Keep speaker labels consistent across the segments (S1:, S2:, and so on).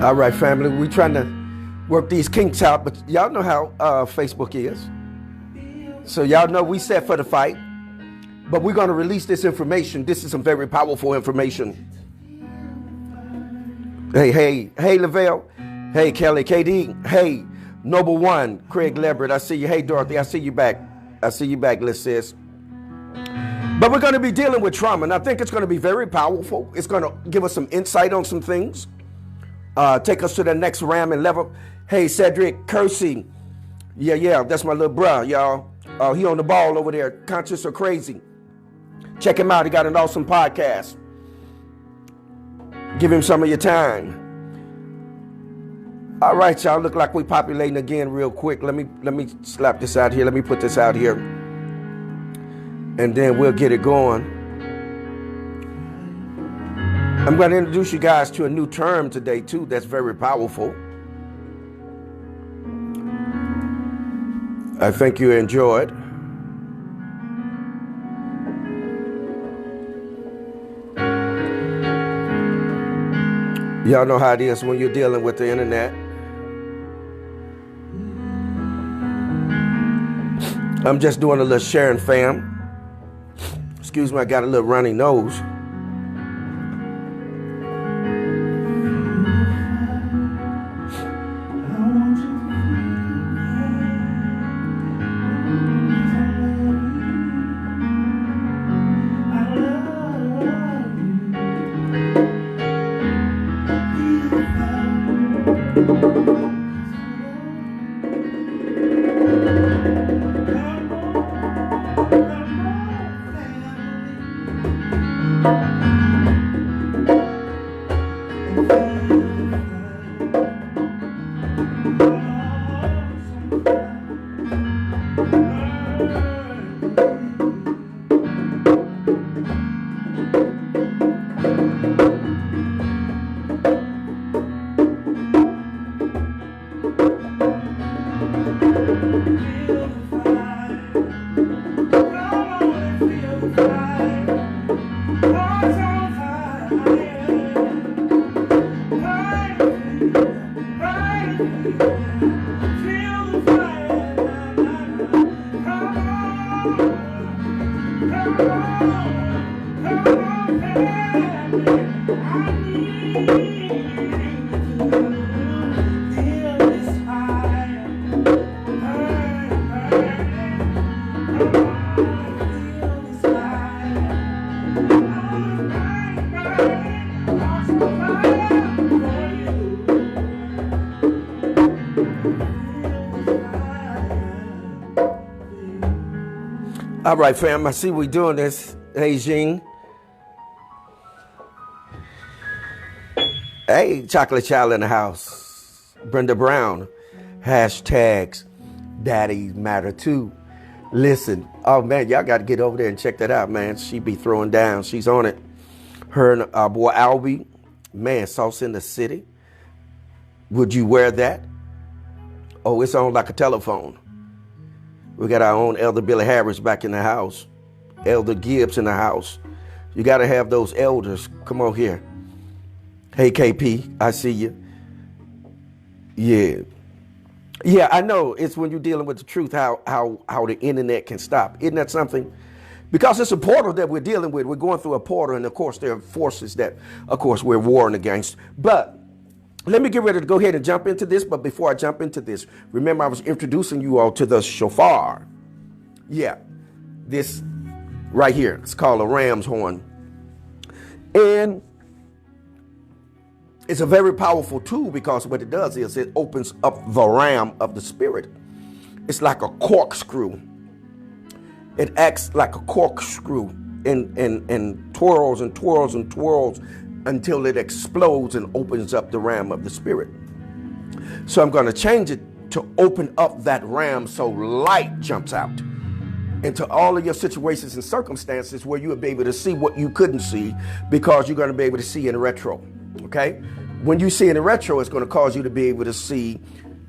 S1: All right, family, we trying to work these kinks out, but y'all know how Facebook is. So y'all know we set for the fight, but we're going to release this information. This is some very powerful information. Hey, Lavelle. Hey, Kelly, KD. Hey, Noble One, Craig Leverett. I see you. Hey, Dorothy, I see you back. Liz sis. But we're going to be dealing with trauma, and I think it's going to be very powerful. It's going to give us some insight on some things. Take us to the next ram and level. Hey, Cedric Kersey. Yeah, that's my little bruh, y'all. He on the ball over there, Conscious or Crazy. Check him out. He got an awesome podcast. Give him some of your time. All right, y'all. Look like we populating again real quick. Let me slap this out here. Let me put this out here. And then we'll get it going. I'm going to introduce you guys to a new term today, too, that's very powerful. I think you enjoy it. Y'all know how it is when you're dealing with the internet. I'm just doing a little sharing, fam. Excuse me, I got a little runny nose. All right, fam, I see we doing this. Hey, Jean. Hey, Chocolate Child in the house. Brenda Brown. Hashtags Daddy Matter Too. Listen, oh, man, y'all got to get over there and check that out, man. She be throwing down. She's on it. Her and our boy Albie. Man, Sauce in the City. Would you wear that? Oh, it's on like a telephone. We got our own Elder Billy Harris back in the house. Elder Gibbs in the house. You got to have those elders. Come on here. Hey, KP, I see you. Yeah, I know. It's when you're dealing with the truth, how the internet can stop. Isn't that something? Because it's a portal that we're dealing with. We're going through a portal, and of course, there are forces that, of course, we're warring against. But let me get ready to go ahead and jump into this. But before I jump into this, remember I was introducing you all to the shofar. Yeah, this right here. It's called a ram's horn. And it's a very powerful tool because what it does is it opens up the ram of the spirit. It's like a corkscrew. It acts like a corkscrew and twirls and twirls and twirls until it explodes and opens up the ram of the spirit. So I'm going to change it to open up that ram so light jumps out into all of your situations and circumstances where you will be able to see what you couldn't see because you're going to be able to see in retro. Okay? When you see in the retro, it's going to cause you to be able to see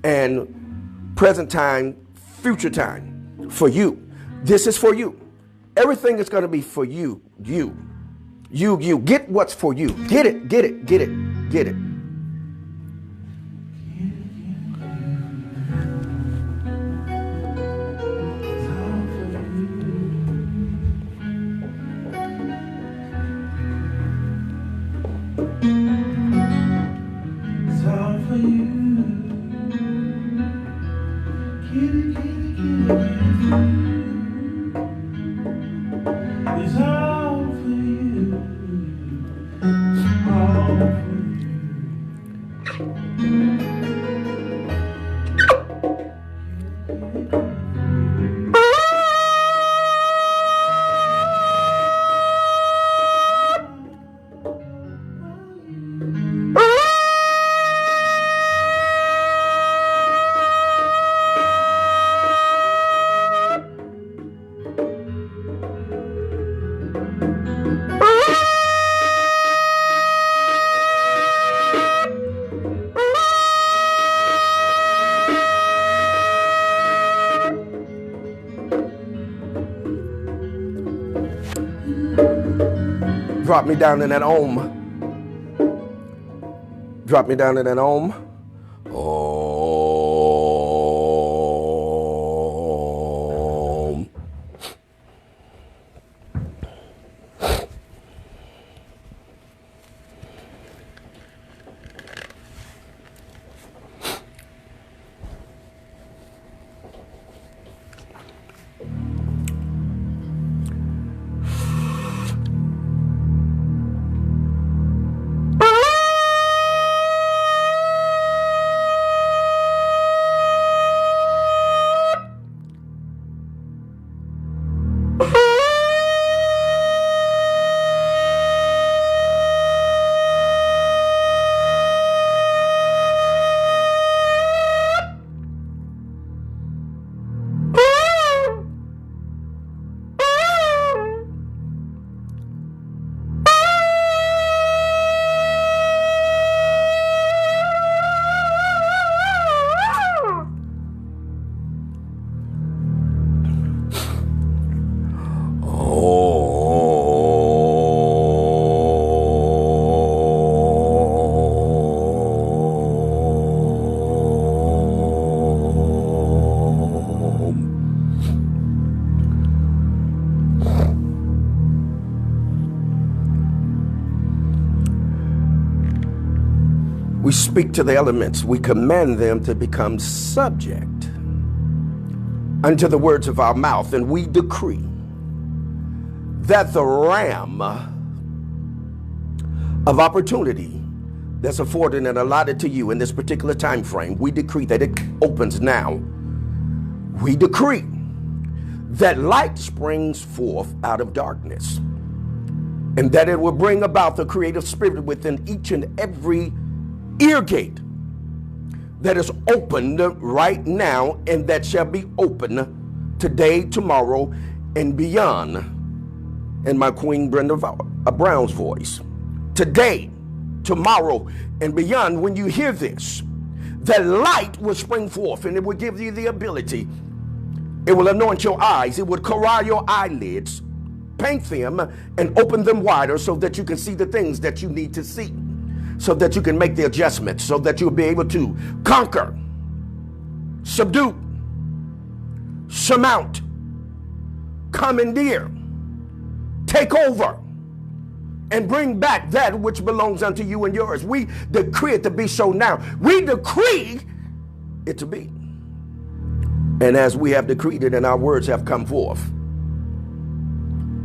S1: in present time, future time for you. This is for you. Everything is going to be for you. You. Get what's for you. Get it.
S2: It's all for you. All for you.
S1: Drop me down in that ohm. Drop me down in that ohm. Om. We speak to the elements. We command them to become subject unto the words of our mouth. And we decree that the ram of opportunity that's afforded and allotted to you in this particular time frame, we decree that it opens now. We decree that light springs forth out of darkness, and that it will bring about the creative spirit within each and every ear gate that is opened right now, and that shall be open today, tomorrow, and beyond. In my Queen Brenda Brown's voice, today, tomorrow, and beyond. When you hear this, that light will spring forth, and it will give you the ability. It will anoint your eyes. It would corral your eyelids, paint them, and open them wider so that you can see the things that you need to see, so that you can make the adjustments, so that you'll be able to conquer, subdue, surmount, commandeer, take over, and bring back that which belongs unto you and yours. We decree it to be so now. We decree it to be. And as we have decreed it and our words have come forth,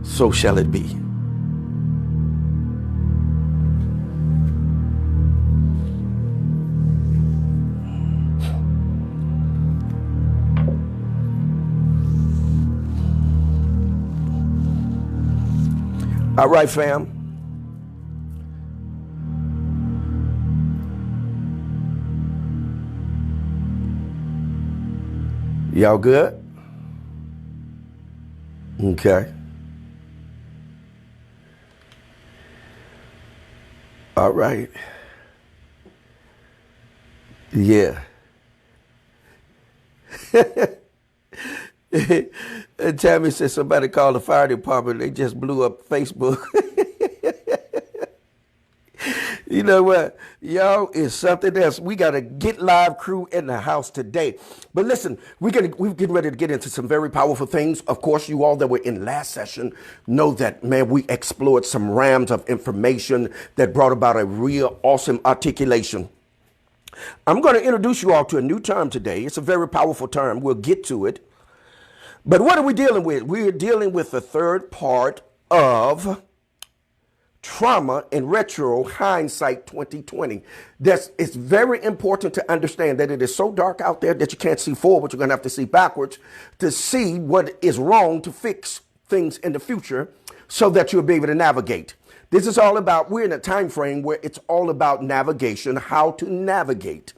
S1: so shall it be. All right, fam. Y'all good? Okay. All right. Yeah. And Tammy said somebody called the fire department. They just blew up Facebook. You know what? Y'all, is something else. We got a Get Live crew in the house today. But listen, we're getting ready to get into some very powerful things. Of course, you all that were in last session know that, man, we explored some rams of information that brought about a real awesome articulation I'm going to introduce you all to a new term today. It's a very powerful term. We'll get to it. But what are we dealing with? We're dealing with the third part of trauma in retro hindsight 2020. It's very important to understand that it is so dark out there that you can't see forward. You're going to have to see backwards to see what is wrong, to fix things in the future so that you'll be able to navigate. This is all about, we're in a time frame where it's all about navigation, how to navigate.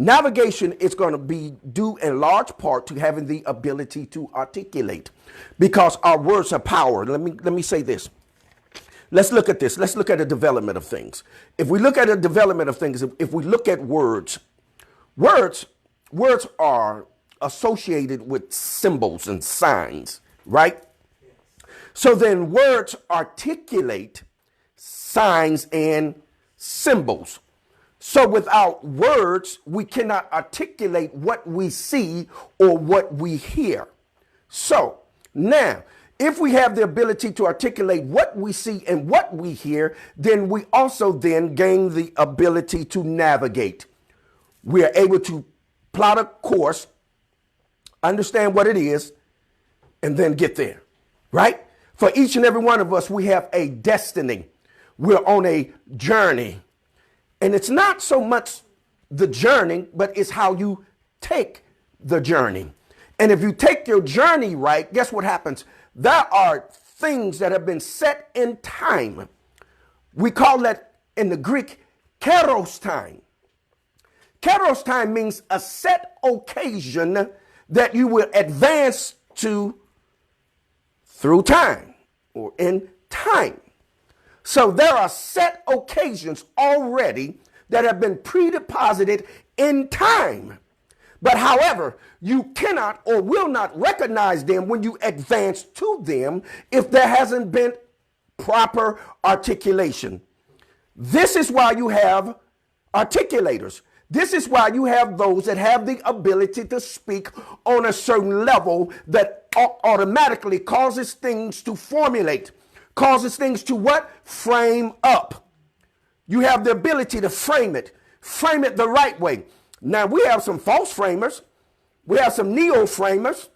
S1: Navigation is going to be due in large part to having the ability to articulate, because our words are power. Let me say this. Let's look at this. Let's look at the development of things. If we look at the development of things, if we look at words are associated with symbols and signs, right? So then words articulate signs and symbols. So without words, we cannot articulate what we see or what we hear. So now, if we have the ability to articulate what we see and what we hear, then we also then gain the ability to navigate. We are able to plot a course, understand what it is, and then get there, right? For each and every one of us, we have a destiny. We're on a journey. And it's not so much the journey, but it's how you take the journey. And if you take your journey right, guess what happens? There are things that have been set in time. We call that in the Greek, kairos time. Kairos time means a set occasion that you will advance to through time or in time. So there are set occasions already that have been pre-deposited in time. But however, you cannot or will not recognize them when you advance to them if there hasn't been proper articulation. This is why you have articulators. This is why you have those that have the ability to speak on a certain level that automatically causes things to formulate, causes things to what? Frame up. You have the ability to frame it the right way. Now, we have some false framers. We have some neo-framers.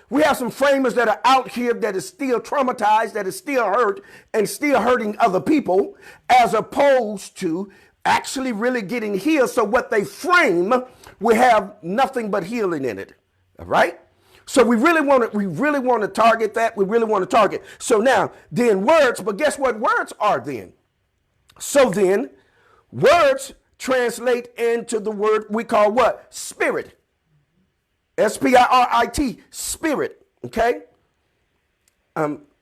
S1: We have some framers that are out here that is still traumatized, that is still hurt and still hurting other people, as opposed to actually really getting healed. So what they frame will have nothing but healing in it. All right? So we really want to target that. We really want to target. So now, then words, but guess what words are then? So then, words translate into the word we call what? Spirit. S-P-I-R-I-T, spirit. Okay?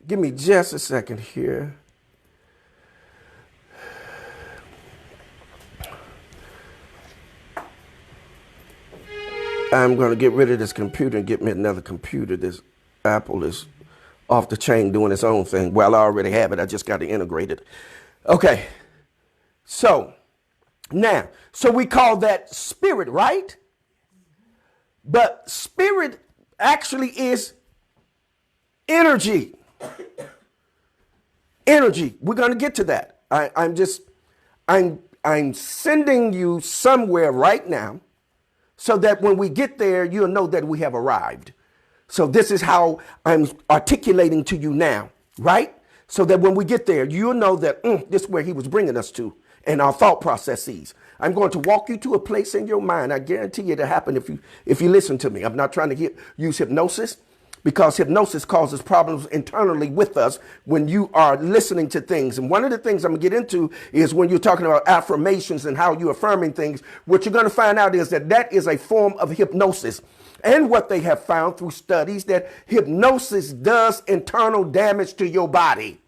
S1: Give me just a second here. I'm going to get rid of this computer and get me another computer. This Apple is off the chain doing its own thing. Well, I already have it. I just got to integrate it. Okay. So now, so we call that spirit, right? But spirit actually is energy. Energy. We're going to get to that. I'm sending you somewhere right now so that when we get there, you'll know that we have arrived. So this is how I'm articulating to you now, right? So that when we get there, you'll know that this is where he was bringing us to and our thought processes. I'm going to walk you to a place in your mind. I guarantee you it'll happen if you listen to me. I'm not trying to use hypnosis, because hypnosis causes problems internally with us when you are listening to things. And one of the things I'm going to get into is when you're talking about affirmations and how you're affirming things, what you're going to find out is that is a form of hypnosis. And what they have found through studies, that hypnosis does internal damage to your body.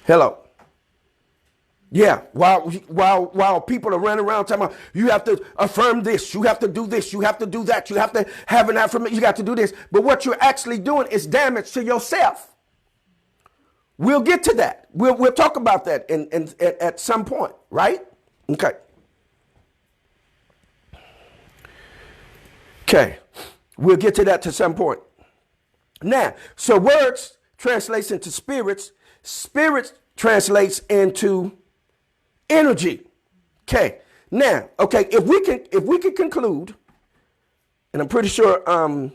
S1: Hello. Yeah, while people are running around talking about, you have to affirm this, you have to do this, you have to do that, you have to have an affirmation, you got to do this. But what you're actually doing is damage to yourself. We'll get to that. We'll talk about that at some point, right? Okay. Okay. We'll get to that at some point. Now, so words translates into spirits. Spirits translates into energy. Okay. Now, okay, if we can conclude, and I'm pretty sure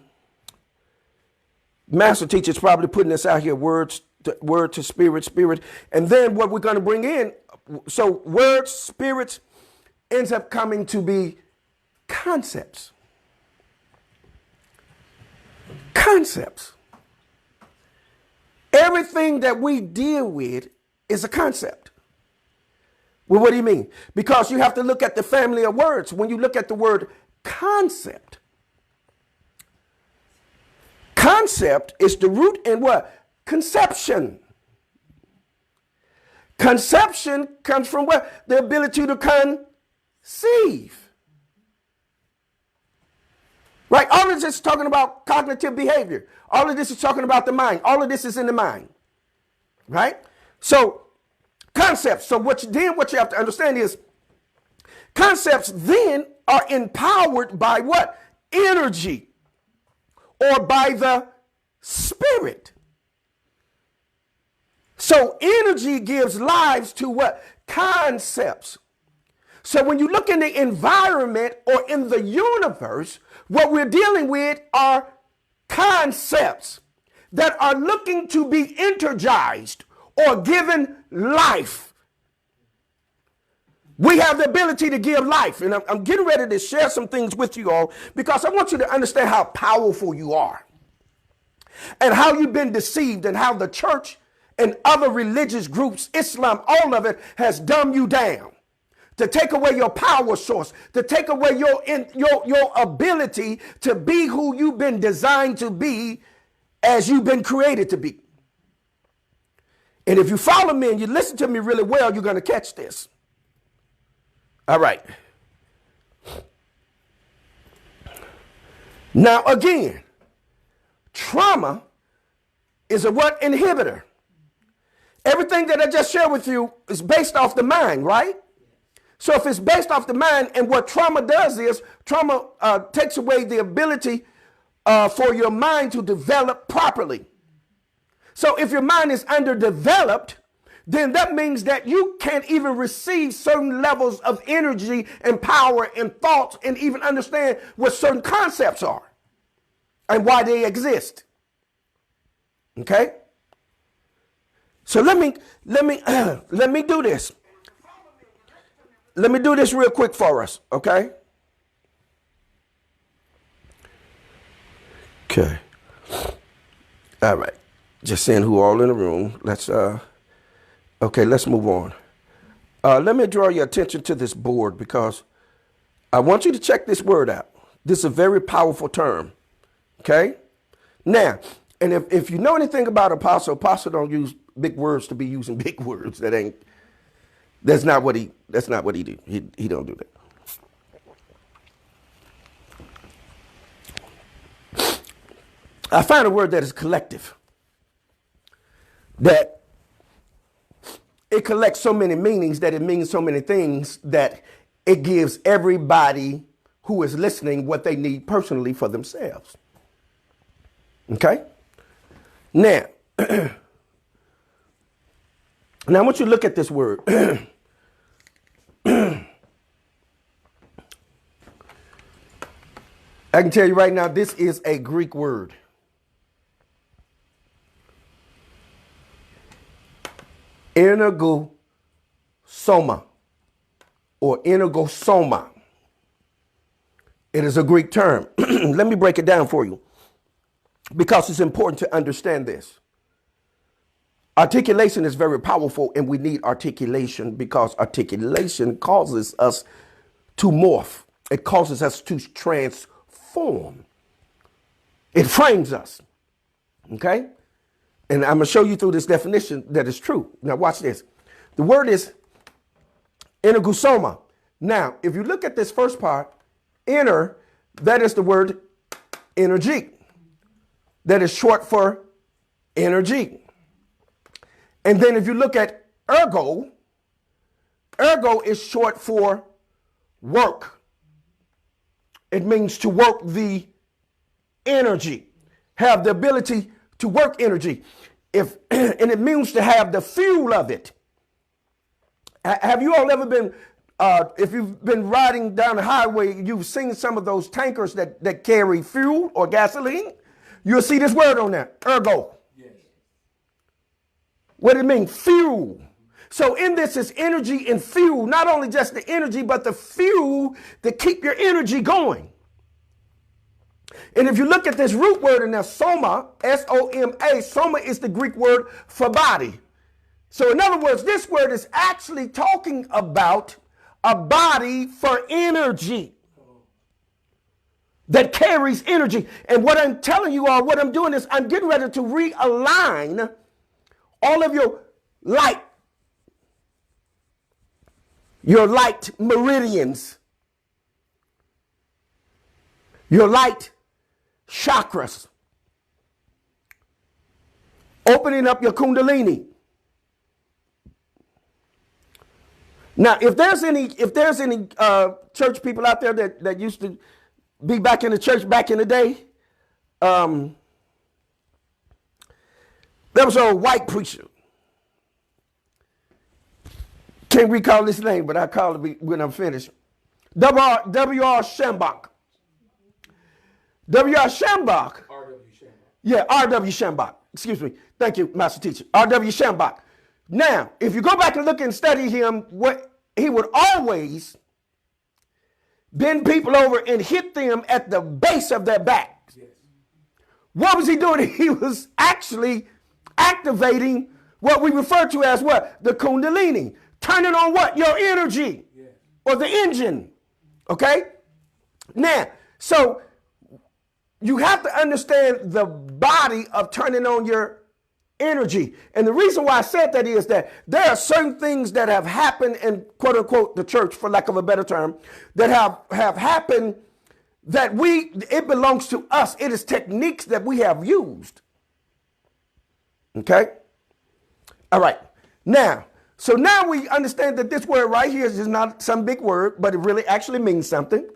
S1: master teacher's probably putting this out here, word to spirit, and then what we're going to bring in, so word, spirit ends up coming to be concepts. Concepts. Everything that we deal with is a concept. Well, what do you mean? Because you have to look at the family of words. When you look at the word concept, concept is the root in what? Conception. Conception comes from what? The ability to conceive. Right? All of this is talking about cognitive behavior. All of this is talking about the mind. All of this is in the mind. Right? So, concepts. So what you have to understand is concepts then are empowered by what? Energy. Or by the spirit. So energy gives lives to what? Concepts. So when you look in the environment or in the universe, what we're dealing with are concepts that are looking to be energized or given life. We have the ability to give life. And I'm getting ready to share some things with you all because I want you to understand how powerful you are and how you've been deceived and how the church and other religious groups, Islam, all of it has dumbed you down to take away your power source, to take away your ability to be who you've been designed to be as you've been created to be. And if you follow me and you listen to me really well, you're going to catch this. All right. Now, again, trauma is a what? Inhibitor. Everything that I just shared with you is based off the mind, right? So if it's based off the mind, and what trauma does is trauma takes away the ability for your mind to develop properly. So if your mind is underdeveloped, then that means that you can't even receive certain levels of energy and power and thoughts and even understand what certain concepts are and why they exist. Okay? So let me do this. Let me do this real quick for us, okay? Okay. All right. Just seeing who all in the room. Let's move on. Let me draw your attention to this board because I want you to check this word out. This is a very powerful term. Okay? Now, and if you know anything about apostle don't use big words to be using big words. That's not what he do. He don't do that. I find a word that is collective. That it collects so many meanings, that it means so many things, that it gives everybody who is listening what they need personally for themselves. Okay? Now, I want you to look at this word. I can tell you right now, this is a Greek word. Energosoma or energosoma. It is a Greek term. Let me break it down for you because it's important to understand this. Articulation is very powerful, and we need articulation because articulation causes us to morph. It causes us to transform. It frames us. Okay? And I'm going to show you through this definition that is true. Now watch this. The word is energosoma. Now, if you look at this first part, inner, that is the word energy. That is short for energy. And then if you look at ergo is short for work. It means to work the energy, have the ability to work energy. And it means to have the fuel of it. Have you all ever been, if you've been riding down the highway, you've seen some of those tankers that carry fuel or gasoline? You'll see this word on there, ergo. Yes. What does it mean? Fuel. So in this is energy and fuel, not only just the energy, but the fuel to keep your energy going. And if you look at this root word in there, soma, S-O-M-A, soma is the Greek word for body. So in other words, this word is actually talking about a body for energy that carries energy. And what I'm telling you all, what I'm doing is I'm getting ready to realign all of your light meridians, your light chakras, opening up your kundalini. Now, if there's any church people out there that used to be back in the church back in the day, there was an old white preacher. Can't recall his name, but I'll call it when I'm finished. W.R. Shambach. W.R. Shambach. R.W. Shambach. Yeah, R.W. Shambach. Excuse me. Thank you, Master Teacher. R.W. Shambach. Now, if you go back and look and study him, what he would always bend people over and hit them at the base of their back. Yes. What was he doing? He was actually activating what we refer to as what? The kundalini. Turning on what? Your energy. Yes. Or the engine. Okay? Now, so you have to understand the body of turning on your energy. And the reason why I said that is that there are certain things that have happened in quote unquote the church, for lack of a better term, that have happened that it belongs to us. It is techniques that we have used. Okay? All right. Now, so now we understand that this word right here is not some big word, but it really actually means something.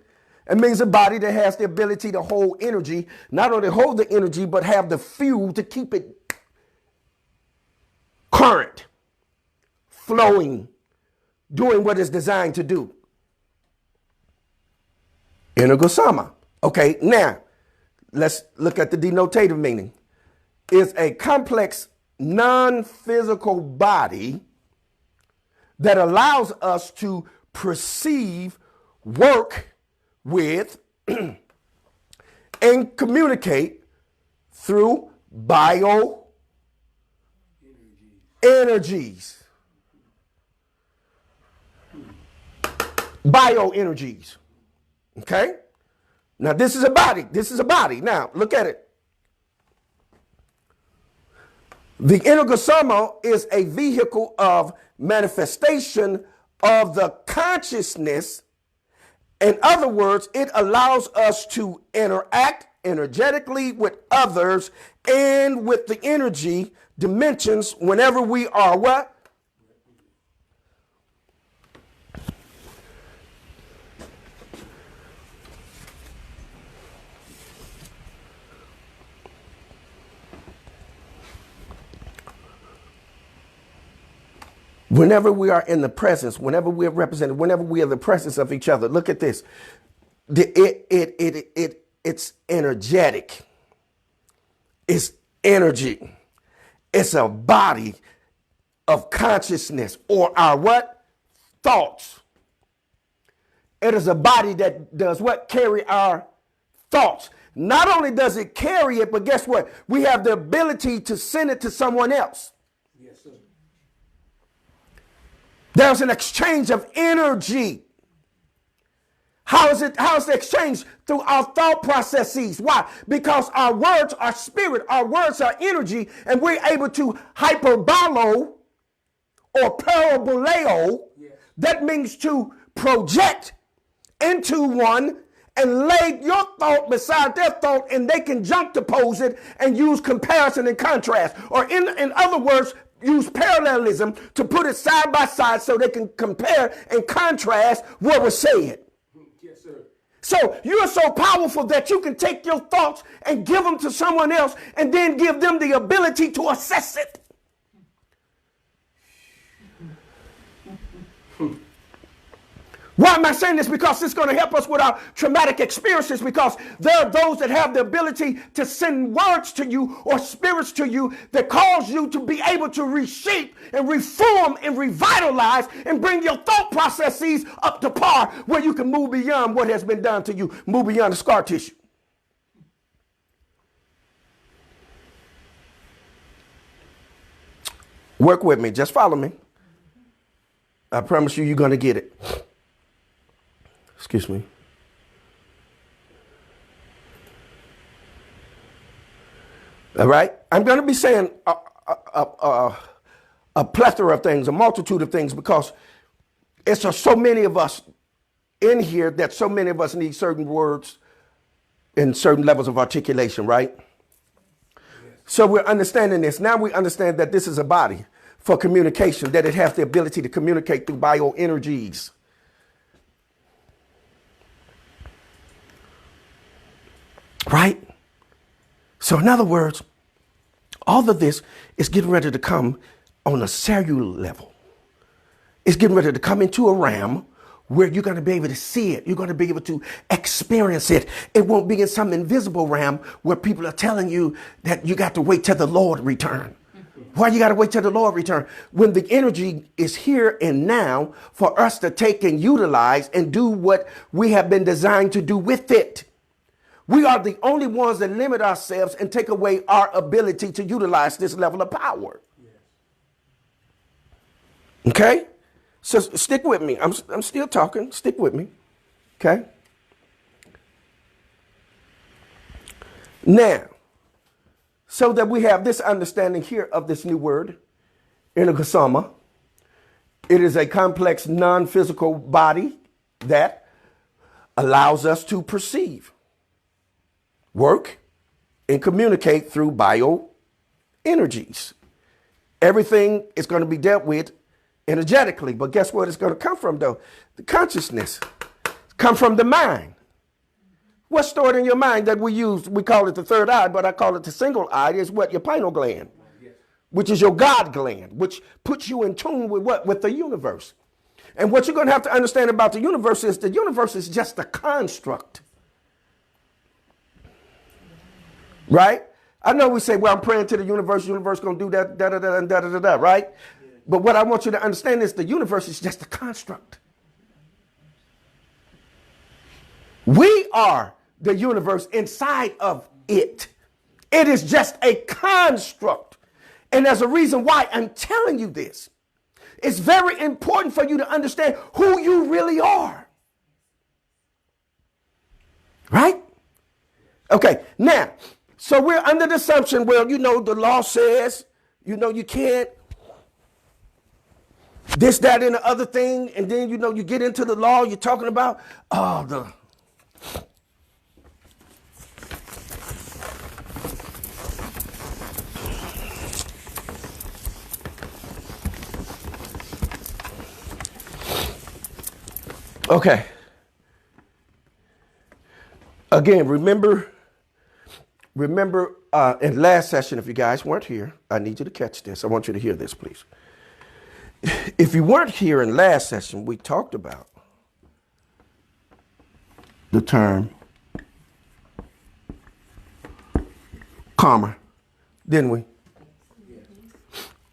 S1: It means a body that has the ability to hold energy, not only hold the energy, but have the fuel to keep it current, flowing, doing what it's designed to do. Energosoma. Okay, now let's look at the denotative meaning. It's a complex, non-physical body that allows us to perceive, work with, and communicate through bioenergies. Bioenergies. Okay? Now this is a body. This is a body. Now look at it. The energosoma is a vehicle of manifestation of the consciousness. In other words, it allows us to interact energetically with others and with the energy dimensions whenever we are what? Whenever we are in the presence, whenever we are represented, whenever we are the presence of each other, look at this. It's energetic. It's energy. It's a body of consciousness, or our what? Thoughts. It is a body that does what? Carry our thoughts. Not only does it carry it, but guess what? We have the ability to send it to someone else. Yes, sir. There's an exchange of energy. How is the exchange? Through our thought processes. Why? Because our words are spirit, our words are energy, and we're able to hyperbolo or paraboleo. Yes. That means to project into one and lay your thought beside their thought, and they can juxtapose it and use comparison and contrast. Or in other words, use parallelism to put it side by side so they can compare and contrast what was said. Yes, sir. So you are so powerful that you can take your thoughts and give them to someone else and then give them the ability to assess it. Why am I saying this? Because it's going to help us with our traumatic experiences, because there are those that have the ability to send words to you or spirits to you that cause you to be able to reshape and reform and revitalize and bring your thought processes up to par where you can move beyond what has been done to you, move beyond the scar tissue. Work with me. Just follow me. I promise you're going to get it. Excuse me. All right. I'm going to be saying a plethora of things, a multitude of things, because it's just so many of us in here that so many of us need certain words and certain levels of articulation, right? So we're understanding this. Now we understand that this is a body for communication, that it has the ability to communicate through bioenergies. Right? So in other words, all of this is getting ready to come on a cellular level. It's getting ready to come into a realm where you're going to be able to see it. You're going to be able to experience it. It won't be in some invisible realm where people are telling you that you got to wait till the Lord return. Why you got to wait till the Lord return? When the energy is here and now for us to take and utilize and do what we have been designed to do with it. We are the only ones that limit ourselves and take away our ability to utilize this level of power. Okay? So stick with me. I'm still talking. Stick with me. Okay? Now, so that we have this understanding here of this new word, energasama. It is a complex non-physical body that allows us to perceive, work, and communicate through bioenergies. Everything is going to be dealt with energetically, but guess what it's going to come from, though? The consciousness. Come from the mind. What's stored in your mind that we use? We call it the third eye, but I call it the single eye. Is what? Your pineal gland, which is your God gland, which puts you in tune with what? With the universe. And what you're going to have to understand about the universe is just a construct. Right? I know we say, well, I'm praying to the universe going to do that, da-da-da-da-da-da-da, right? But what I want you to understand is the universe is just a construct. We are the universe inside of it. It is just a construct. And there's a reason why I'm telling you this. It's very important for you to understand who you really are. Right? Okay, now, so we're under the assumption, well, you know, the law says, you know, you can't this, that, and the other thing. And then, you know, you get into the law, you're talking about, okay. Again, remember in last session, if you guys weren't here, I need you to catch this. I want you to hear this, please. If you weren't here in last session, we talked about the term karma, didn't we?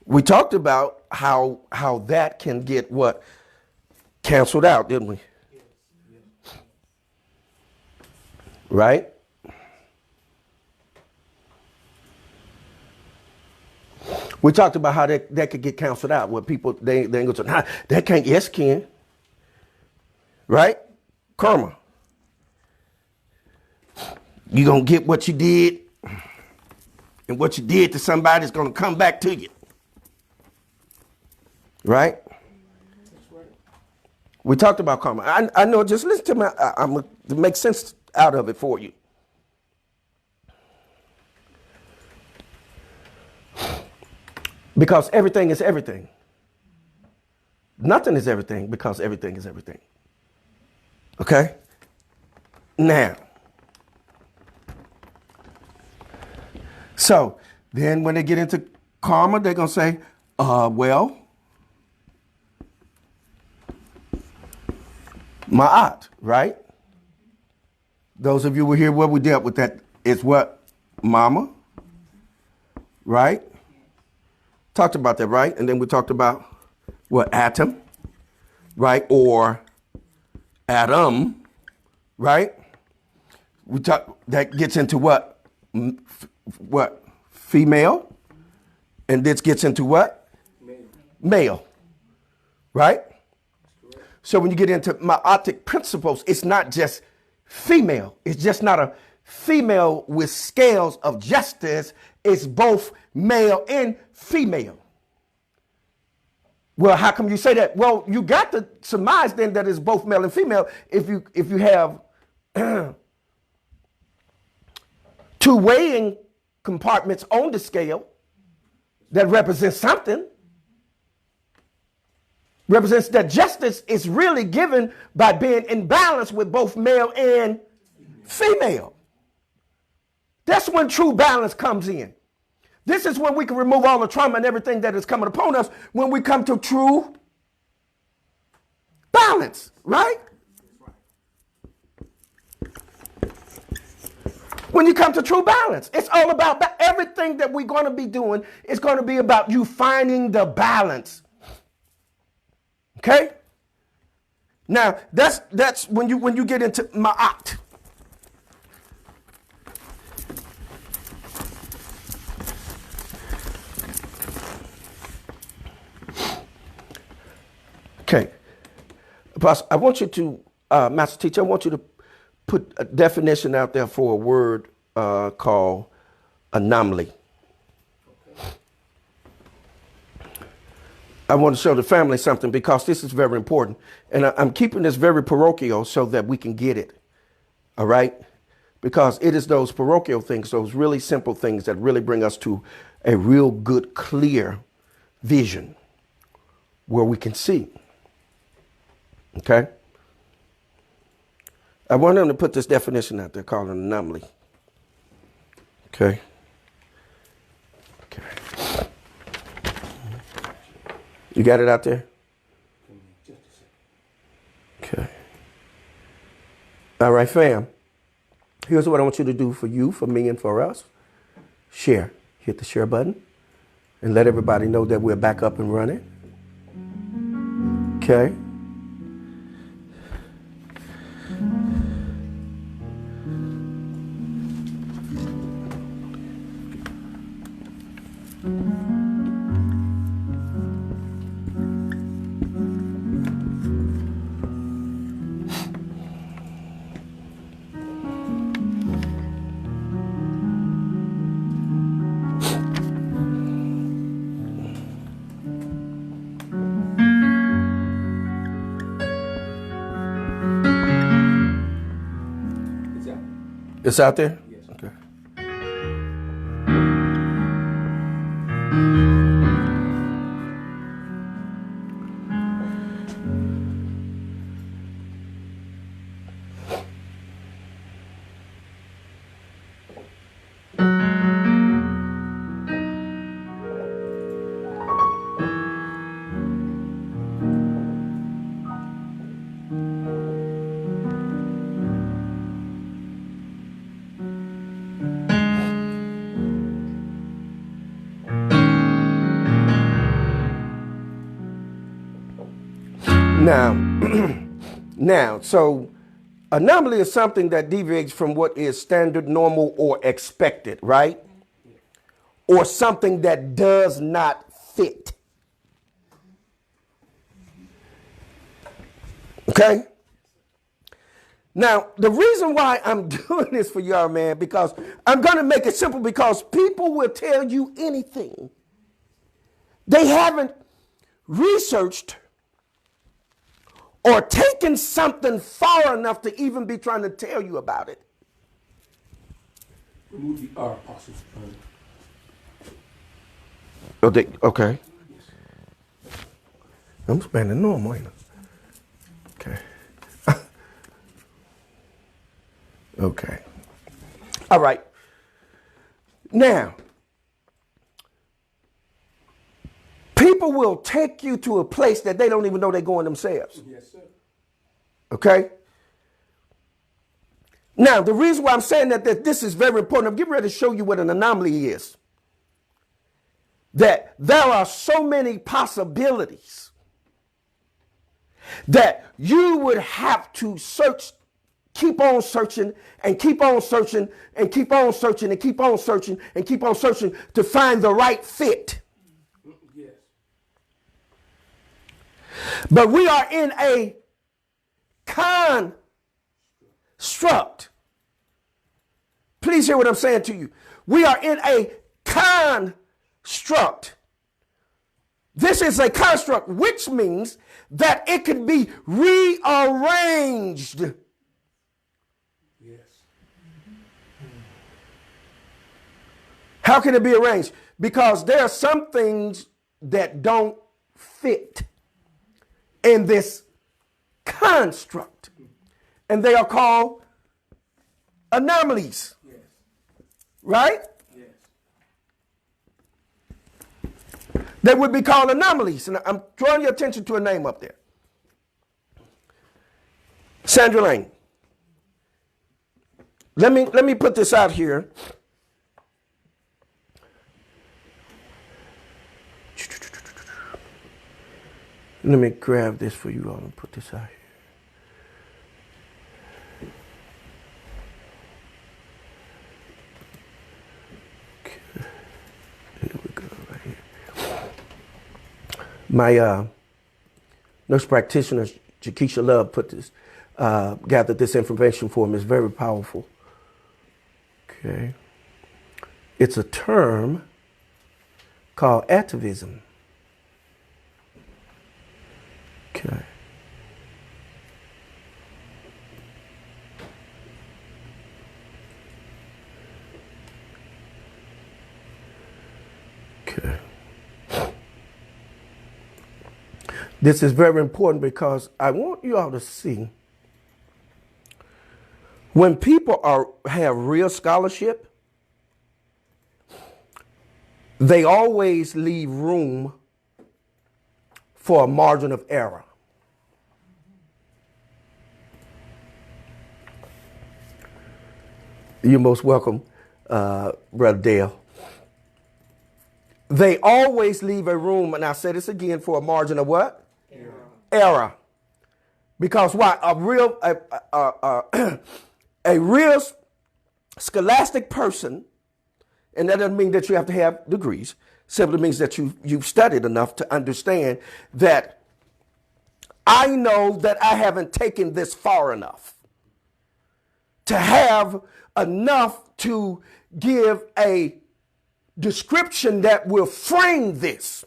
S1: We talked about how that can get what? Canceled out, didn't we? Right? We talked about how that could get canceled out. Where people, they ain't go to, nah, that can't, yes, can. Right? Karma. You're going to get what you did. And what you did to somebody is going to come back to you. Right? We talked about karma. I know, just listen to me. I'm going to make sense out of it for you. Because everything is everything. Nothing is everything because everything is everything. Okay? Now, so then when they get into karma, they're going to say, well, Ma'at, right? Those of you who were here, what we dealt with that is what? Mama, right? Talked about that, right? And then we talked about what? Atom, right? Or Adam, right? We talk that gets into what? What? Female. And this gets into what? Male. Right? So when you get into Ma'atic principles, it's not just female. It's just not a female with scales of justice. It's both male and female. Well, how come you say that? Well, you got to surmise then that it's both male and female if you have two weighing compartments on the scale that represents something. Represents that justice is really given by being in balance with both male and female. That's when true balance comes in. This is when we can remove all the trauma and everything that is coming upon us when we come to true balance, right? When you come to true balance, it's all about everything that we're going to be doing is going to be about you finding the balance. Okay? Now, that's when you get into Ma'at. Okay. Apostle, I want you to, Master Teacher, I want you to put a definition out there for a word called anomaly. I want to show the family something because this is very important. And I'm keeping this very parochial so that we can get it. All right? Because it is those parochial things, those really simple things that really bring us to a real good, clear vision where we can see. Okay? I want them to put this definition out there called an anomaly. Okay? Okay. You got it out there? Okay. All right, fam. Here's what I want you to do for you, for me, and for us. Share. Hit the share button and let everybody know that we're back up and running. Okay. It's out there? Yes. Okay. So anomaly is something that deviates from what is standard, normal, or expected, right? Or something that does not fit. Okay? Now, the reason why I'm doing this for y'all, man, because I'm going to make it simple because people will tell you anything. They haven't researched or taken something far enough to even be trying to tell you about it.
S2: Remove the R, Apostle.
S1: Okay. I'm spending normal, ain't I? Okay. Okay. All right. Now, people will take you to a place that they don't even know they're going themselves.
S2: Yes, sir.
S1: Okay? Now, the reason why I'm saying that this is very important, I'm getting ready to show you what an anomaly is. That there are so many possibilities that you would have to search, keep on searching and keep on searching and keep on searching and keep on searching and keep on searching to find the right fit.
S2: Yes.
S1: But we are in a construct. Please hear what I'm saying to you. We are in a construct. This is a construct, which means that it can be rearranged.
S2: Yes.
S1: How can it be arranged? Because there are some things that don't fit in this construct, and they are called anomalies.
S2: Yes.
S1: Right?
S2: Yes.
S1: They would be called anomalies. And I'm drawing your attention to a name up there. Sandra Lane. Let me put this out here. Let me grab this for you all and put this out here. My nurse practitioner, Jakisha Love, gathered this information for me. It's very powerful. Okay. It's a term called atavism. Okay. Okay. This is very important because I want you all to see when people have real scholarship, they always leave room for a margin of error. You're most welcome, Brother Dale. They always leave a room, and I say this again, for a margin of what? Error. Because why? A real scholastic person, and that doesn't mean that you have to have degrees, simply means that you've studied enough to understand that I know that I haven't taken this far enough to have enough to give a description that will frame this.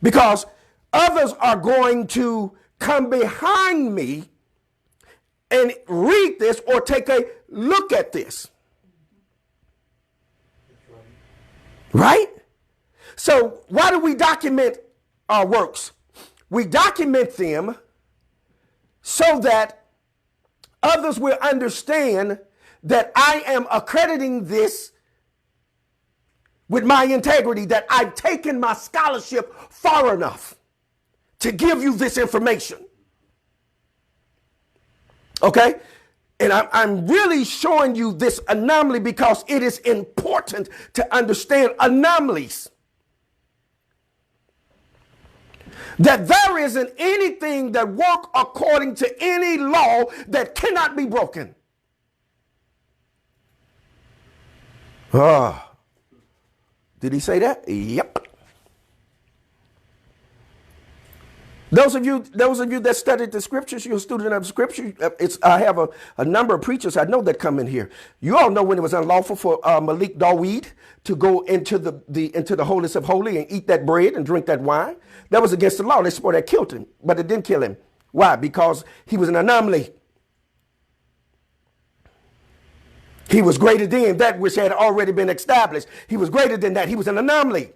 S1: Because others are going to come behind me and read this or take a look at this. Right? So why do we document our works? We document them so that others will understand that I am accrediting this with my integrity, that I've taken my scholarship far enough to give you this information. Okay? And I'm really showing you this anomaly because it is important to understand anomalies. That there isn't anything that works according to any law that cannot be broken. Did he say that? Yep. Those of you that studied the scriptures, you're a student of scripture. I have a number of preachers I know that come in here. You all know when it was unlawful for Malik Daweed to go into the holiest of holy and eat that bread and drink that wine. That was against the law. They swore that killed him, but it didn't kill him. Why? Because he was an anomaly. He was greater than that which had already been established. He was greater than that. He was an anomaly.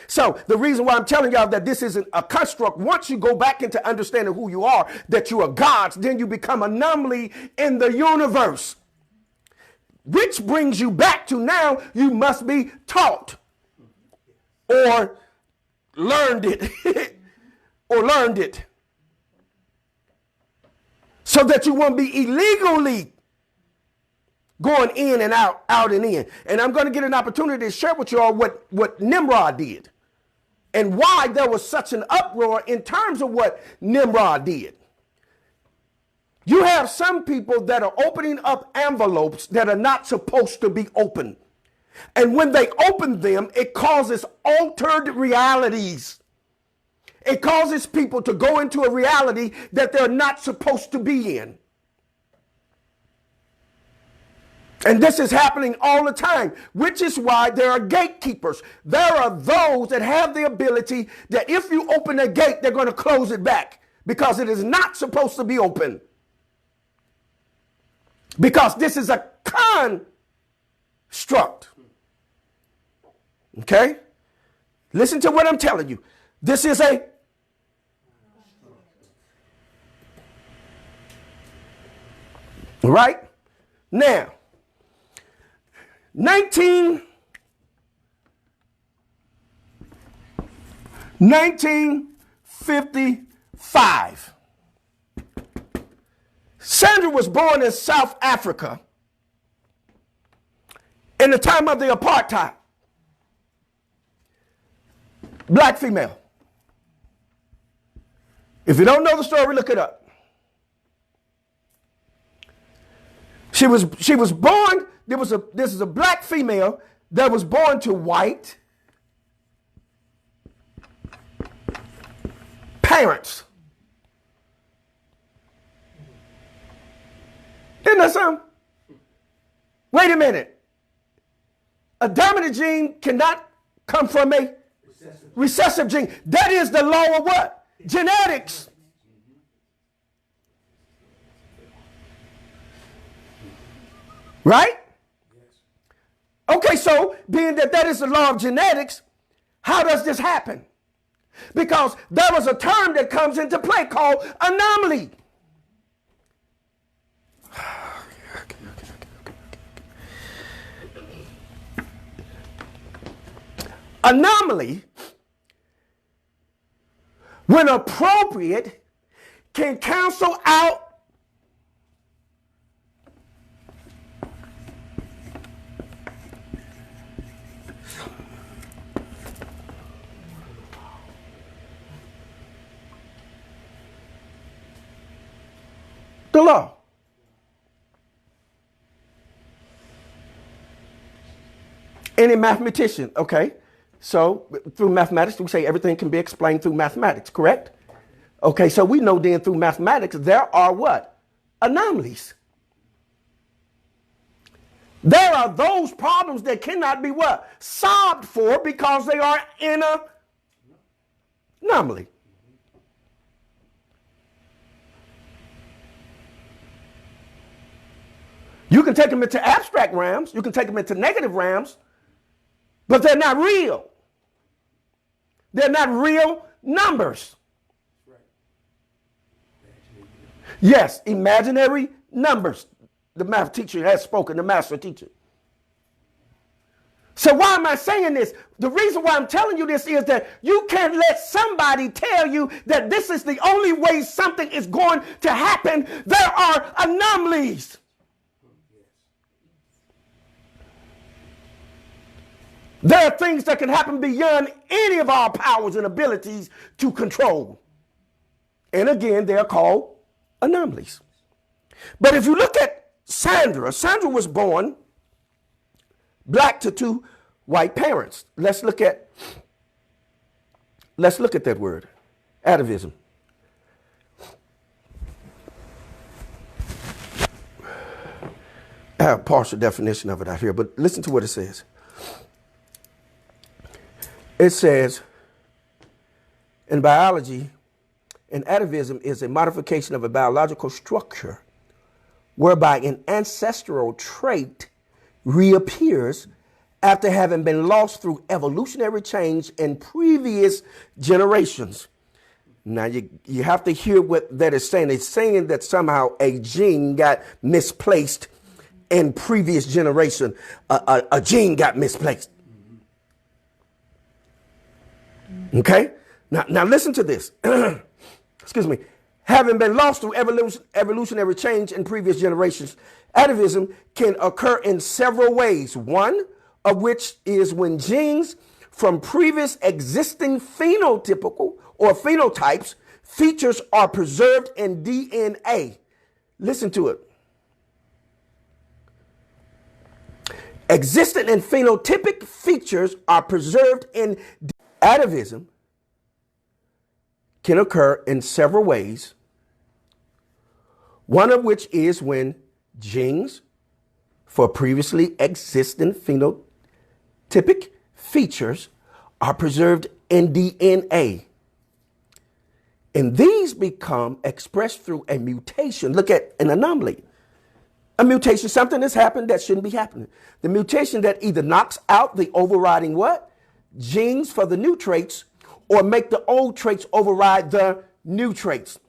S1: So the reason why I'm telling y'all that this isn't a construct, once you go back into understanding who you are, that you are God's, then you become an anomaly in the universe. Which brings you back to now you must be taught or learned it or learned it. so that you won't be illegally going in and out, out and in. And I'm going to get an opportunity to share with you all what Nimrod did and why there was such an uproar in terms of what Nimrod did. You have some people that are opening up envelopes that are not supposed to be opened. And when they open them, it causes altered realities. It causes people to go into a reality that they're not supposed to be in. And this is happening all the time, which is why there are gatekeepers. There are those that have the ability that if you open a gate, they're going to close it back because it is not supposed to be open. Because this is a construct. Okay? Listen to what I'm telling you. This is a right? Now, 1955. Sandra was born in South Africa in the time of the apartheid. Black female. If you don't know the story, look it up. She was born, this is a black female that was born to white parents. Isn't that something? Wait a minute. A dominant gene cannot come from a recessive gene. That is the law of what? Genetics. Right? Okay, so being that is the law of genetics, how does this happen? Because there was a term that comes into play called anomaly. Anomaly, when appropriate, can cancel out the law. Any mathematician, okay? So through mathematics, we say everything can be explained through mathematics, correct? Okay, so we know then through mathematics, there are what? Anomalies. There are those problems that cannot be what? Solved for because they are in a anomaly. You can take them into abstract realms, you can take them into negative realms, but they're not real. They're not real numbers. Yes, imaginary numbers. The math teacher has spoken, the master teacher. So why am I saying this? The reason why I'm telling you this is that you can't let somebody tell you that this is the only way something is going to happen. There are anomalies. There are things that can happen beyond any of our powers and abilities to control. And again, they're called anomalies. But if you look at Sandra was born black to two white parents. Let's look at that word, atavism. I have a partial definition of it out here, but listen to what it says. It says, in biology, an atavism is a modification of a biological structure whereby an ancestral trait reappears after having been lost through evolutionary change in previous generations. Now, you have to hear what that is saying. It's saying that somehow a gene got misplaced in previous generation. A gene got misplaced. Okay? Now listen to this. Excuse me. having been lost through evolutionary change in previous generations. Atavism can occur in several ways, one of which is when genes from previous existing phenotypical or phenotypes features are preserved in DNA. Listen to it. Existing and phenotypic features are preserved in atavism can occur in several ways, one of which is when genes for previously existing phenotypic features are preserved in DNA. And these become expressed through a mutation. Look at an anomaly. A mutation, something that's happened that shouldn't be happening. The mutation that either knocks out the overriding what? Genes for the new traits, or make the old traits override the new traits.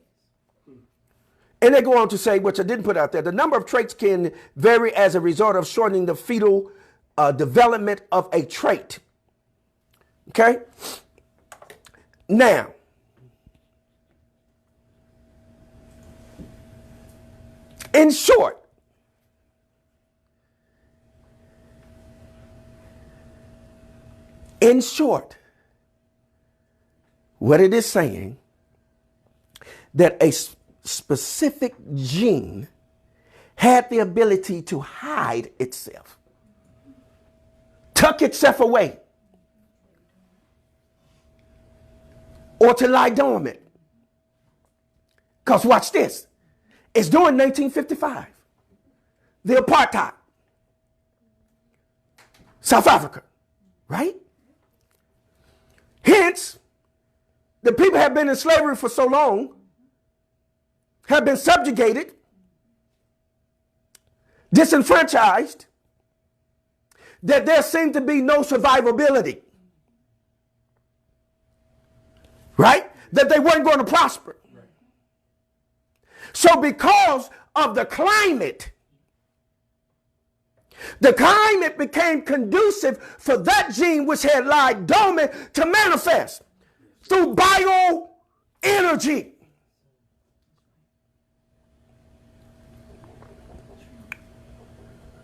S1: And they go on to say, which I didn't put out there, the number of traits can vary as a result of shortening the fetal development of a trait. Okay? Now, in short, what it is saying, that a specific gene had the ability to hide itself, tuck itself away, or to lie dormant. Because watch this. It's during 1955. The apartheid. South Africa. Right? Hence, the people have been in slavery for so long, have been subjugated, disenfranchised, that there seemed to be no survivability. Right? That they weren't going to prosper. Right. So because of the climate became conducive for that gene which had lied dormant to manifest through bioenergy.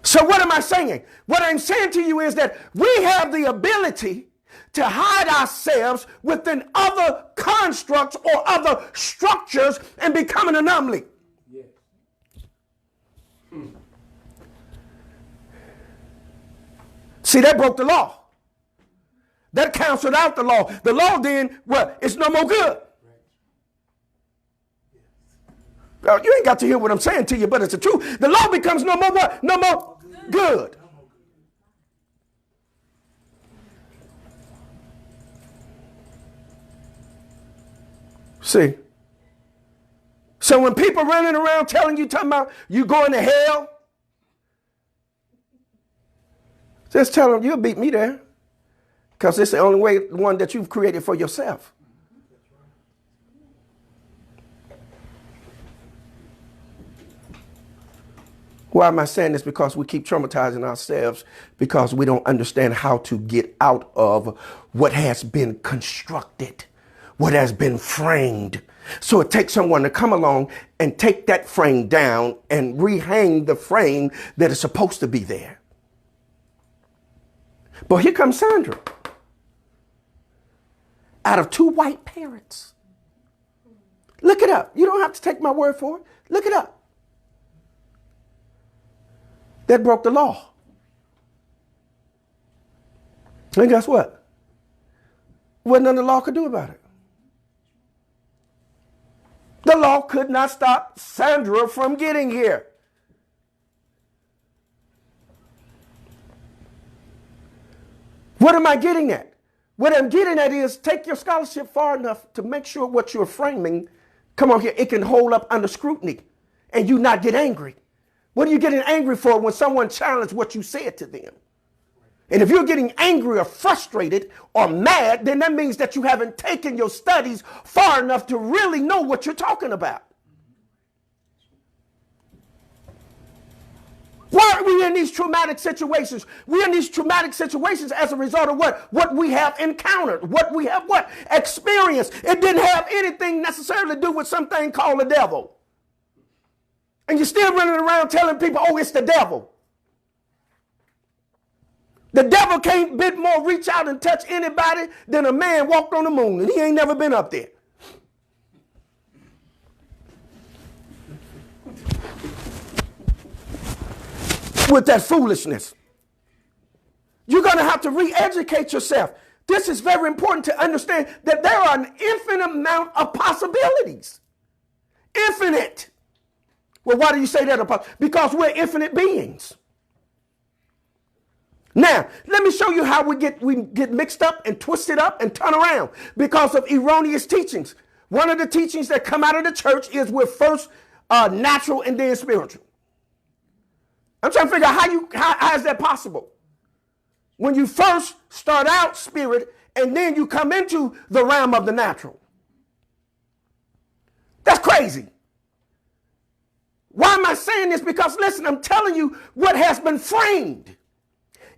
S1: So what am I saying? What I'm saying to you is that we have the ability to hide ourselves within other constructs or other structures and become an anomaly. Yes. See, that broke the law. That canceled out the law. The law then, well, it's no more good. Well, you ain't got to hear what I'm saying to you, but it's the truth. The law becomes no more what? No more good. See? So when people running around telling you, talking about you going to hell, just tell them you'll beat me there. Because it's the only one that you've created for yourself. Why am I saying this? Because we keep traumatizing ourselves because we don't understand how to get out of what has been constructed, what has been framed. So it takes someone to come along and take that frame down and rehang the frame that is supposed to be there. But here comes Sandra. Out of 2 white parents. Look it up. You don't have to take my word for it. Look it up. That broke the law. And guess what? Wasn't nothing the law could do about it. The law could not stop Sandra from getting here. What am I getting at? What I'm getting at is take your scholarship far enough to make sure what you're framing, come on here, it can hold up under scrutiny and you not get angry. What are you getting angry for when someone challenged what you said to them? And if you're getting angry or frustrated or mad, then that means that you haven't taken your studies far enough to really know what you're talking about. Why are we in these traumatic situations. We're in these traumatic situations as a result of what we have encountered, what we have experienced. It didn't have anything necessarily to do with something called the devil. And you're still running around telling people, oh, it's the devil. The devil can't bit more reach out and touch anybody than a man walked on the moon, and he ain't never been up there. With that foolishness. You're going to have to re-educate yourself. This is very important to understand that there are an infinite amount of possibilities. Infinite. Well, why do you say that? Because we're infinite beings. Now, let me show you how we get mixed up and twisted up and turn around because of erroneous teachings. One of the teachings that come out of the church is we're first natural and then spiritual. I'm trying to figure out how is that possible? When you first start out spirit and then you come into the realm of the natural. That's crazy. Why am I saying this? Because listen, I'm telling you what has been framed.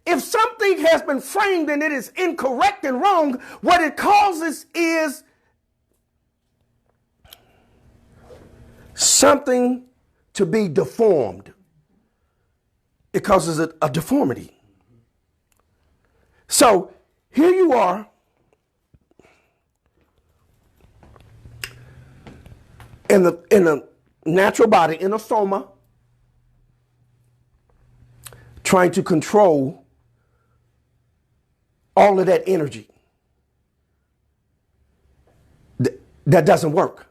S1: If something has been framed and it is incorrect and wrong, what it causes is something to be deformed. It causes a deformity. So here you are in a natural body, in a soma, trying to control all of that energy. That doesn't work.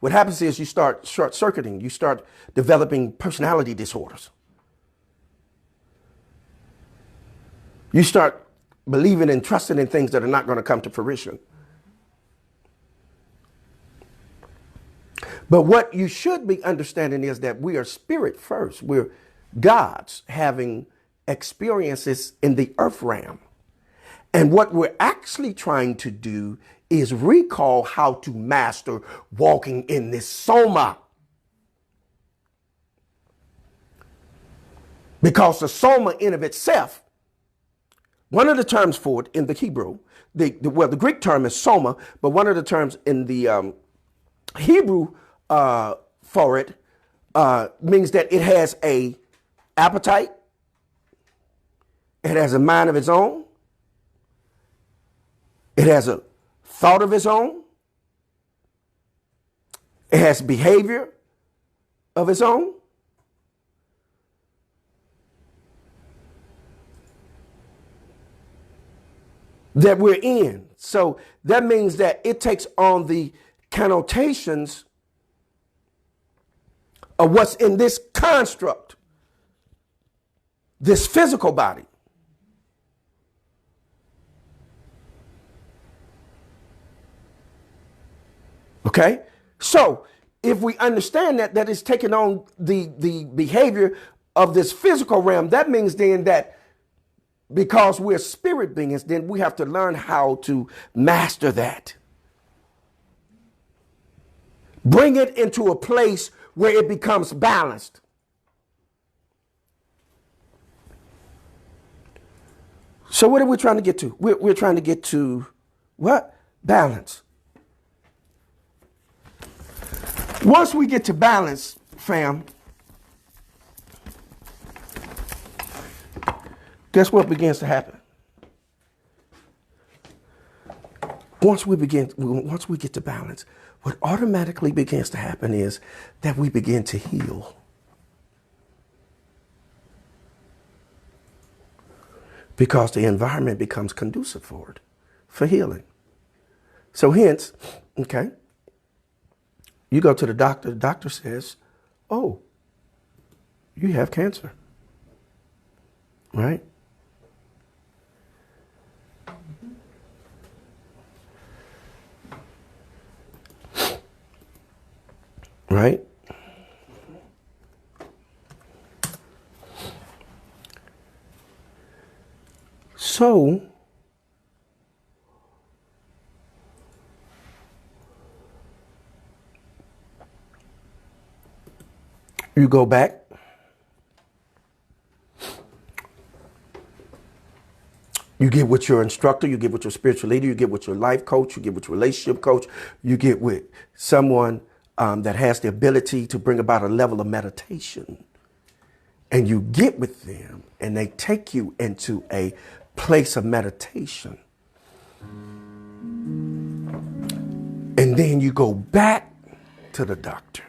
S1: What happens is you start short-circuiting. You start developing personality disorders. You start believing and trusting in things that are not going to come to fruition. But what you should be understanding is that we are spirit first. We're gods having experiences in the earth realm. And what we're actually trying to do is recall how to master walking in this soma. Because the soma in of itself, one of the terms for it in the Hebrew, the Greek term is soma, but one of the terms in the Hebrew for it means that it has a appetite, it has a mind of its own, it has a thought of its own, it has behavior of its own. That we're in. So that means that it takes on the connotations of what's in this construct, this physical body. Okay? So if we understand that it's taking on the behavior of this physical realm, that means then that because we're spirit beings, then we have to learn how to master that. Bring it into a place where it becomes balanced. So what are we trying to get to? We're trying to get to what? Balance. Once we get to balance, fam, guess what begins to happen? Once we get to balance, what automatically begins to happen is that we begin to heal. Because the environment becomes conducive for it, for healing. So hence, okay, you go to the doctor says, oh, you have cancer, right? Right? So, you go back You get with your instructor, you get with your spiritual leader, you get with your life coach, you get with your relationship coach, you get with someone that has the ability to bring about a level of meditation. And you get with them and they take you into a place of meditation. And then you go back to the doctor.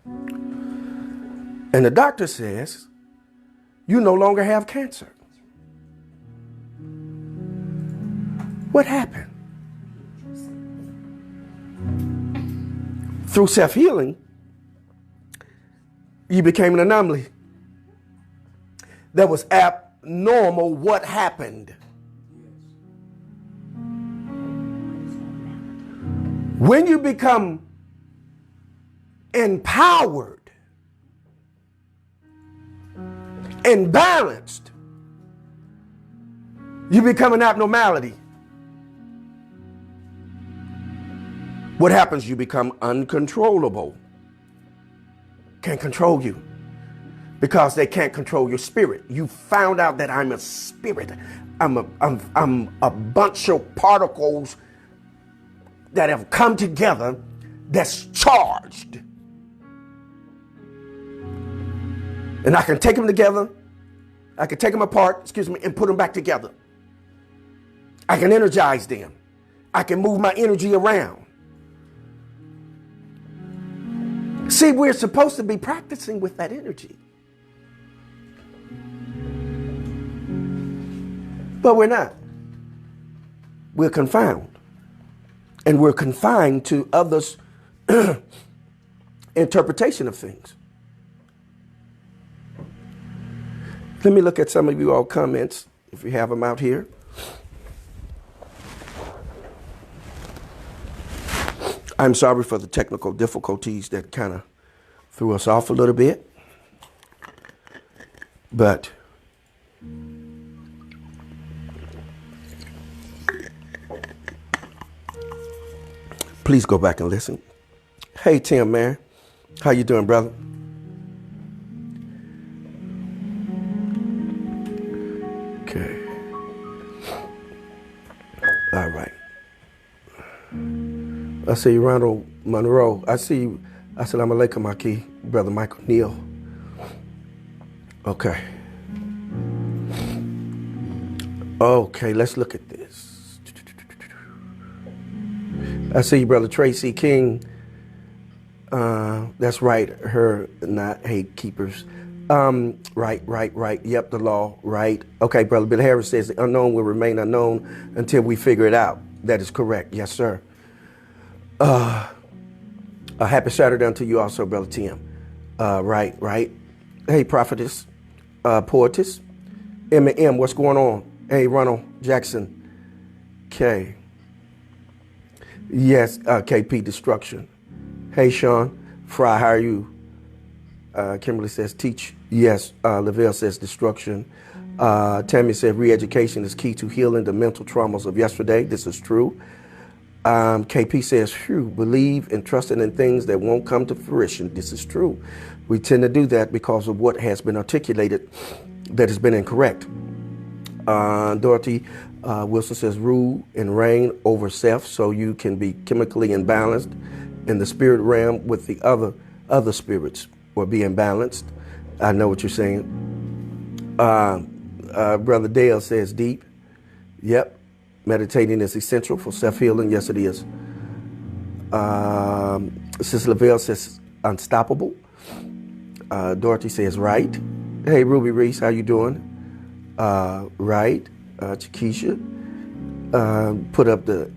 S1: And the doctor says, you no longer have cancer. What happened? Through self-healing, you became an anomaly. That was abnormal. What happened? When you become empowered and balanced, you become an abnormality. What happens? You become uncontrollable. Can't control you because they can't control your spirit. You found out that I'm a spirit. I'm a bunch of particles that have come together that's charged. And I can take them together. I can take them apart, and put them back together. I can energize them. I can move my energy around. See, we're supposed to be practicing with that energy. But we're not. We're confined. And we're confined to others' interpretation of things. Let me look at some of you all comments, if you have them out here. I'm sorry for the technical difficulties that kind of threw us off a little bit. But please go back and listen. Hey, Tim, man. How you doing, brother? Okay. All right. I see you, Ronald Monroe. I see you. Assalamu alaikum, Maki, brother Michael Neal. Okay. Okay, let's look at this. I see you, brother Tracy King. That's right. Her, not hate keepers. Right. Yep, the law. Right. Okay, brother Bill Harris says the unknown will remain unknown until we figure it out. That is correct. Yes, sir. A happy Saturday unto you also, brother Tim. Right. Hey, prophetess, poetess, M&M, what's going on? Hey, Ronald Jackson. Okay. Yes, KP Destruction. Hey, Sean Fry, how are you? Kimberly says teach. Yes. Lavelle says destruction. Tammy said re-education is key to healing the mental traumas of yesterday. This is true. KP says, believe and trusting in things that won't come to fruition. This is true. We tend to do that because of what has been articulated that has been incorrect. Dorothy Wilson says, rule and reign over self so you can be chemically imbalanced in the spirit realm with the other spirits or be imbalanced. I know what you're saying. Brother Dale says, deep. Yep. Meditating is essential for self-healing. Yes, it is. Sister Lavelle says unstoppable. Dorothy says right. Hey, Ruby Reese, how you doing? Right. Chiquisha put up the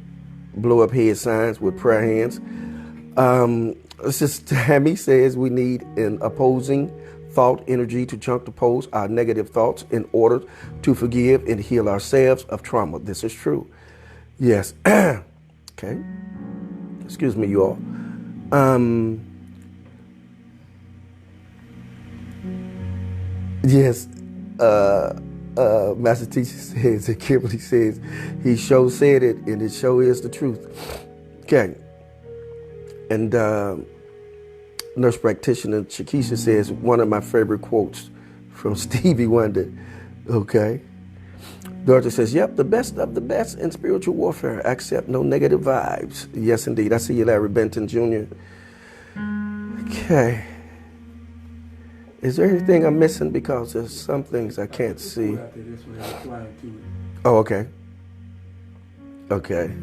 S1: blow up head signs with prayer hands. Sister Tammy says we need an opposing thought energy to juxtapose our negative thoughts in order to forgive and heal ourselves of trauma. This is true. Yes. Okay. Excuse me, you all. Yes. Master Teacher says, and Kimberly says, he sure said it, and it sure is the truth. Okay. And nurse practitioner Shakisha says, one of my favorite quotes from Stevie Wonder. Okay. Dorothy says, yep, the best of the best in spiritual warfare. Accept no negative vibes. Yes, indeed. I see you, Larry Benton Jr. Okay. Is there anything I'm missing? Because there's some things I can't see. Oh, okay. Okay.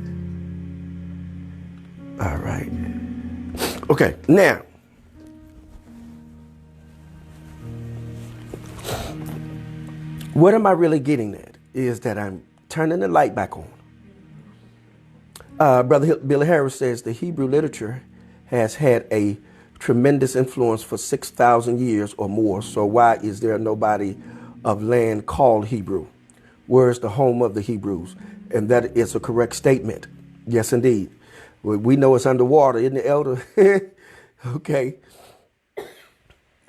S1: All right. Okay, now. What am I really getting at is that I'm turning the light back on. Brother Billy Harris says the Hebrew literature has had a tremendous influence for 6,000 years or more. So why is there nobody of land called Hebrew? Where is the home of the Hebrews? And that is a correct statement. Yes, indeed. We know it's underwater, isn't it, Elder? Okay.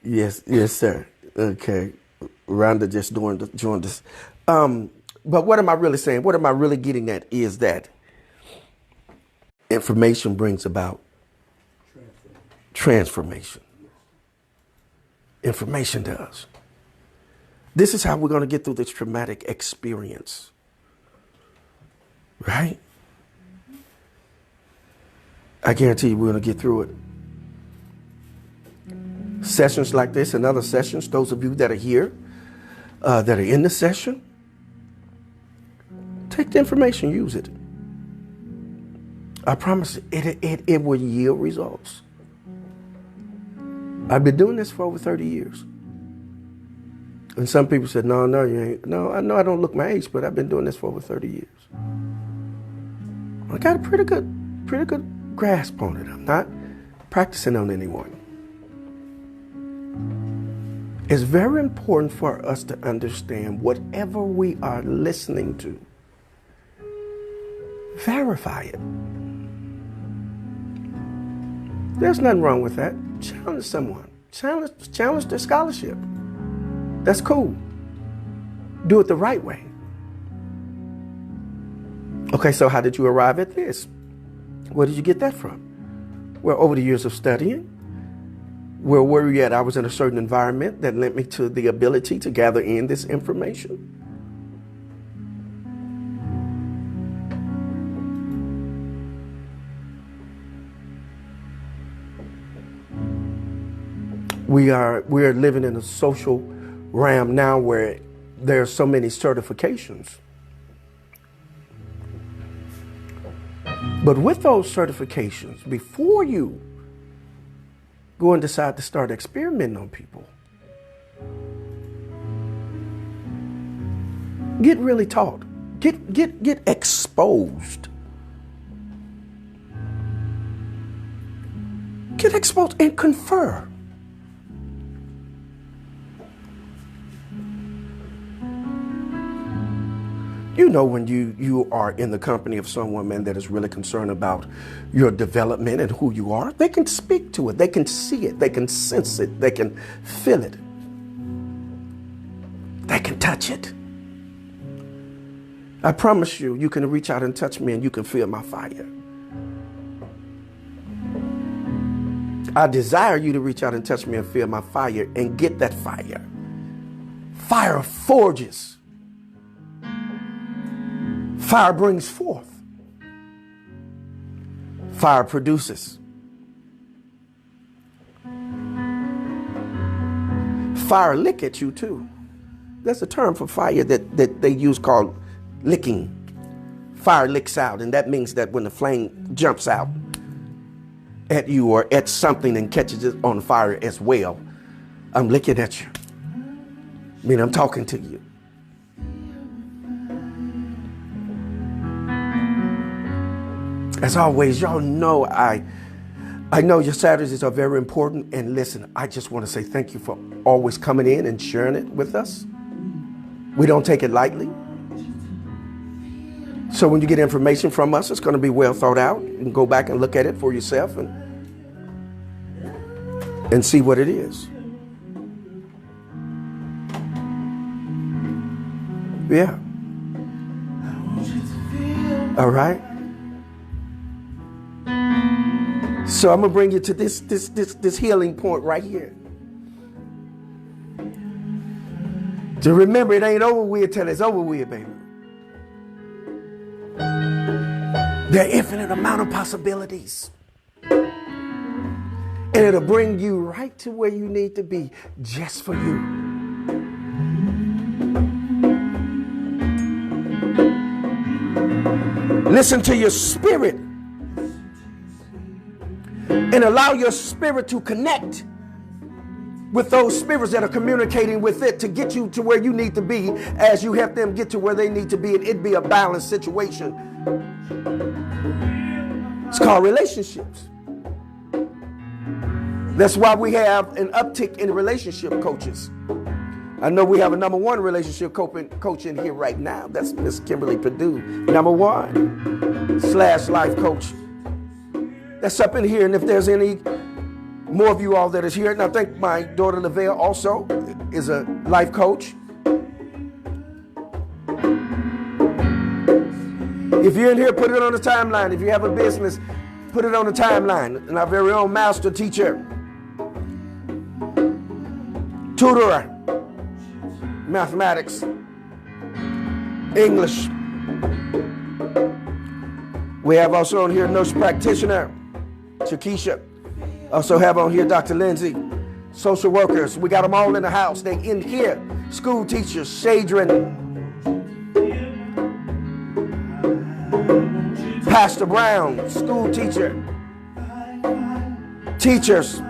S1: Yes, sir. Okay. Rhonda just joined us. But what am I really saying? What am I really getting at is that information brings about transformation. Information does. This is how we're going to get through this traumatic experience. Right? I guarantee you we're going to get through it. Sessions like this and other sessions, those of you that are here, that are in the session, take the information, use it. I promise it will yield results. I've been doing this for over 30 years. And some people said, no, you ain't. No, I know I don't look my age, but I've been doing this for over 30 years. I got a pretty good grasp on it. I'm not practicing on anyone. It's very important for us to understand whatever we are listening to, verify it. There's nothing wrong with that. Challenge someone. Challenge their scholarship. That's cool. Do it the right way. Okay, so how did you arrive at this? Where did you get that from? Well, over the years of studying. Where were you at? I was in a certain environment that led me to the ability to gather in this information. We are living in a social realm now where there are so many certifications. But with those certifications, before you go and decide to start experimenting on people, get really taught. Get exposed. Get exposed and confer. You know, when you are in the company of someone, man, that is really concerned about your development and who you are, they can speak to it. They can see it. They can sense it. They can feel it. They can touch it. I promise you, you can reach out and touch me and you can feel my fire. I desire you to reach out and touch me and feel my fire and get that fire. Fire forges. Fire brings forth. Fire produces. Fire lick at you too. That's a term for fire that they use called licking. Fire licks out, and that means that when the flame jumps out at you or at something and catches it on fire as well, I'm licking at you. I mean, I'm talking to you. As always, y'all know I know your Saturdays are very important. And listen, I just want to say thank you for always coming in and sharing it with us. We don't take it lightly. So when you get information from us, it's going to be well thought out. You can go back and look at it for yourself and see what it is. Yeah. All right. So I'm gonna bring you to this healing point right here. To remember, it ain't over with till it's over with, baby. There are infinite amount of possibilities. And it'll bring you right to where you need to be just for you. Listen to your spirit and allow your spirit to connect with those spirits that are communicating with it to get you to where you need to be as you help them get to where they need to be, and it be a balanced situation. It's called relationships. That's why we have an uptick in relationship coaches. I know we have a #1 relationship coach in here right now. That's Miss Kimberly Perdue, #1/life coach. That's up in here. And if there's any more of you all that is here, and I think my daughter Lavelle also is a life coach. If you're in here, put it on the timeline. If you have a business, put it on the timeline. And our very own master teacher, tutor, mathematics, English. We have also on here nurse practitioner, Shakisha. Also have on here Dr. Lindsay, social workers. We got them all in the house. They in here. School teachers, Shadrin, Pastor Brown, school teacher, teachers.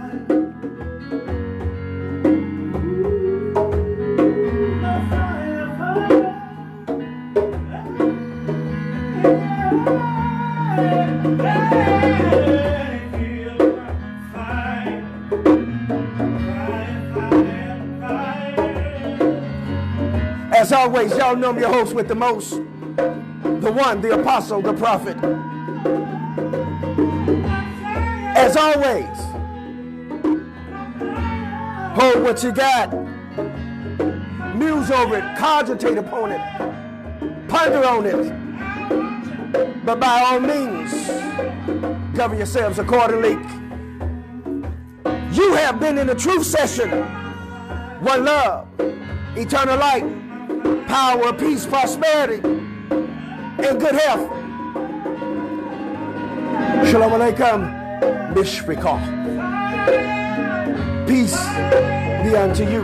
S1: As always, y'all know I'm your host with the most, the one, the apostle, the prophet. As always, hold what you got, muse over it, cogitate upon it, ponder on it, but by all means, govern yourselves accordingly. You have been in the truth session. One love, eternal light, power, peace, prosperity, and good health. Shalom Aleichem, Mishpikah. Peace be unto you.